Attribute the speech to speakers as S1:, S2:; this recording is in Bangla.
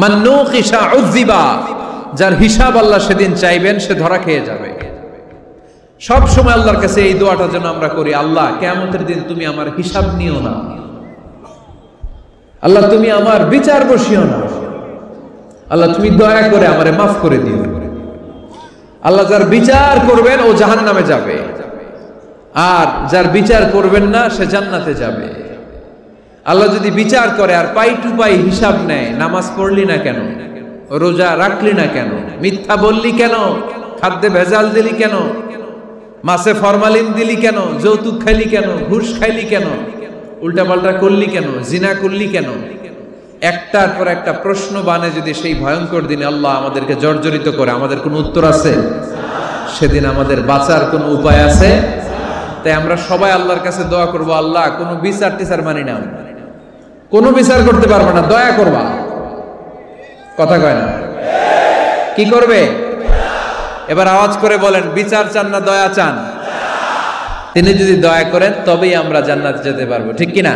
S1: মান নুকিশা উযিবা, যার হিসাব আল্লাহ সেদিন চাইবেন সে ধরা খেয়ে যাবে। সব সময় আল্লাহর কাছে এই দোয়াটা যেন আমরা করি, আল্লাহ কিয়ামতের দিন তুমি আমার হিসাব নিও না, আল্লাহ তুমি আমার বিচার বসিও না, আল্লাহ তুমি দয়া করে আমারে মাফ করে দিও। আল্লাহ যার বিচার করবেন ও জাহান্নামে যাবে, আর যার বিচার করবেন না সে জান্নাতে যাবে। আল্লাহ যদি বিচার করে আর পাই টু পাই হিসাব নেয়, নামাজ পড়লি না কেন, রোজা রাখলি না কেন, মিথ্যা বললি কেন, খাদ্যে ভেজাল দিলি কেন, মাছে ফরমালিন দিলি কেন, যৌতুক খাইলি কেন, ঘুষ খাইলি কেন, উল্টাপাল্টা করলি কেন, জিনা করলি কেন, একটার পর একটা প্রশ্ন বানে যদি সেই ভয়ঙ্কর দিনে আল্লাহ আমাদেরকে জর্জরিত করে, আমাদের কোনো উত্তর আছে? সেদিন আমাদের বাঁচার কোনো উপায় আছে? তাই আমরা সবাই আল্লাহর কাছে দোয়া করব, আল্লাহ কোনো বিচার টিচার মানি না, কোনো বিচার করতে পারবো না, দয়া করবা। কথা কয় না? কি করবে? এবার আওয়াজ করে বলেন, বিচার চান না দয়া চান? তিনি যদি দয়া করেন তবেই আমরা জান্নাতে যেতে পারবো, ঠিক কিনা?